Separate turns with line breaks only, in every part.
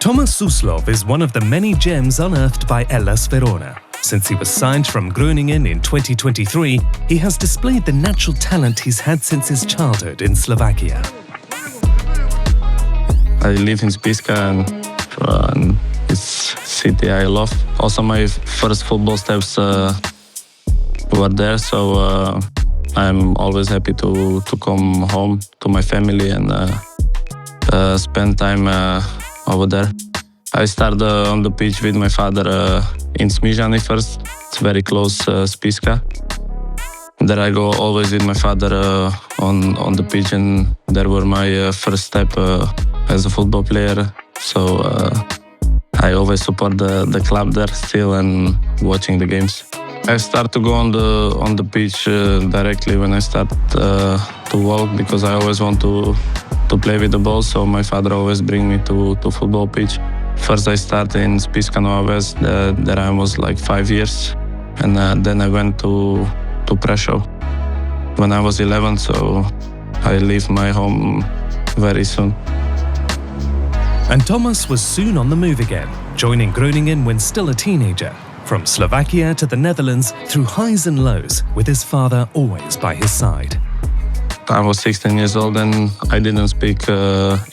Tomas Suslov is one of the many gems unearthed by Hellas Verona. Since he was signed from Groningen in 2023, he has displayed the natural talent he's had since his childhood in Slovakia.
I live in Spišská and it's a city I love. Also, my first football steps were there, so I'm always happy to come home to my family and spend time over there. I started on the pitch with my father in Smižany first. It's very close, Spišská. There I go always with my father on the pitch, and there were my first step as a football player. So I always support the club there still and watching the games. I start to go on the pitch directly when I start to walk, because I always want to play with the ball. So my father always bring me to football pitch. First I started in Spišská Nová Ves. There I was like 5 years, and then I went to Prešov when I was 11. So I leave my home very soon.
And Tomas was soon on the move again, joining Groningen when still a teenager. From Slovakia to the Netherlands, through highs and lows, with his father always by his side.
I was 16 years old and I didn't speak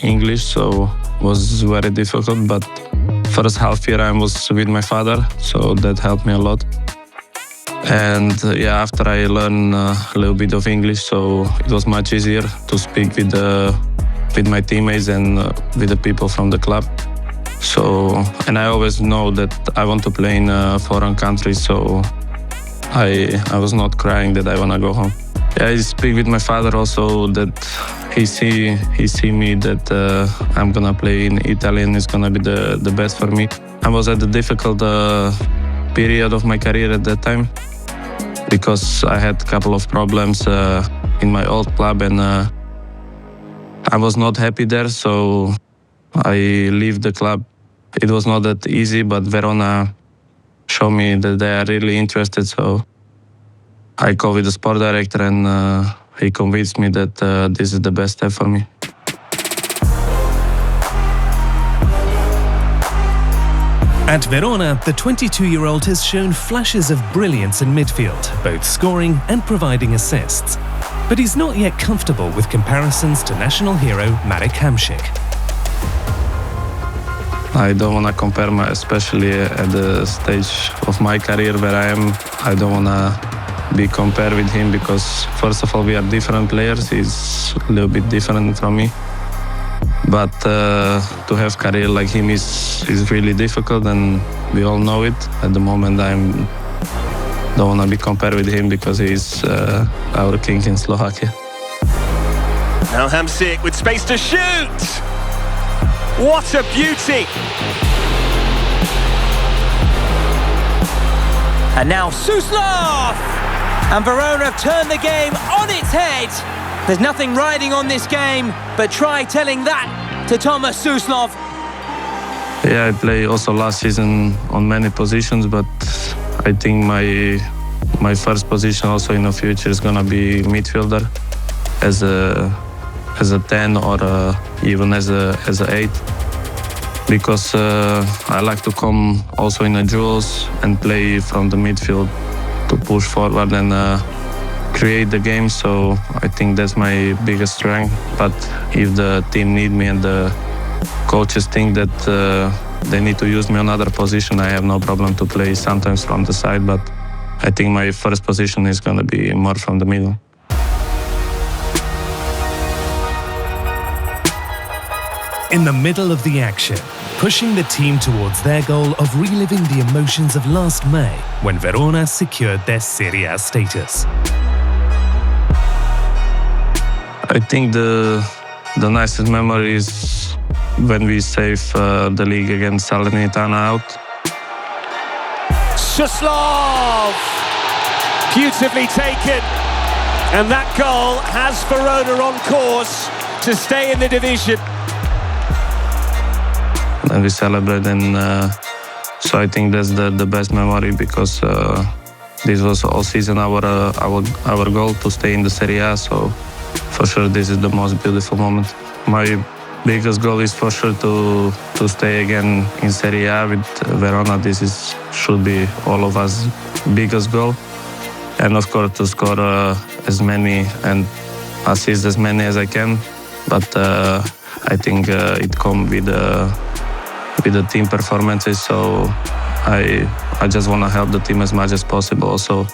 English, so it was very difficult. But first half year I was with my father, so that helped me a lot. And after I learned a little bit of English, so it was much easier to speak with my teammates and with the people from the club. So, and I always know that I want to play in a foreign country, so I was not crying that I want to go home. I speak with my father also that he see me that I'm gonna play in Italy and it's gonna be the best for me. I was at a difficult period of my career at that time, because I had a couple of problems in my old club, and I was not happy there, so I leave the club. It was not that easy, but Verona showed me that they are really interested, so I called with the sport director and he convinced me that this is the best step for me.
At Verona, the 22-year-old has shown flashes of brilliance in midfield, both scoring and providing assists. But he's not yet comfortable with comparisons to national hero Marek Hamšík.
I don't want to compare especially at the stage of my career where I am. I don't want to be compared with him, because first of all we are different players. He's a little bit different from me. But to have career like him is really difficult, and we all know it. At the moment I don't want to be compared with him, because he's our king in Slovakia.
Now Hamšík with space to shoot! What a beauty!
And now Suslov! And Verona have turned the game on its head. There's nothing riding on this game, but try telling that to Tomas Suslov.
I played also last season on many positions, but I think my first position also in the future is gonna be midfielder, as a 10 or even as a 8, because I like to come also in the duels and play from the midfield to push forward and create the game. So I think that's my biggest strength. But if the team need me and the coaches think that they need to use me on another position, I have no problem to play sometimes from the side. But I think my first position is going to be more from the middle.
In the middle of the action, pushing the team towards their goal of reliving the emotions of last May, when Verona secured their Serie A status.
I think the nicest memory is when we saved the league against Salernitana out.
Suslov! Beautifully taken. And that goal has Verona on course to stay in the division.
And we celebrate, and so I think that's the best memory, because this was all season our goal to stay in the Serie A. So for sure this is the most beautiful moment. My biggest goal is for sure to stay again in Serie A with Verona. Should be all of us biggest goal, and of course to score as many and assist as many as I can. But I think it comes with the team performances. So I just want to help the team as much as possible. Also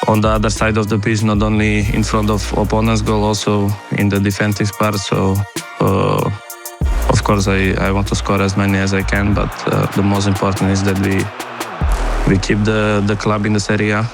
on the other side of the pitch, not only in front of opponent's goal, also in the defensive part. So of course I want to score as many as I can, but the most important is that we keep the club in the Serie A.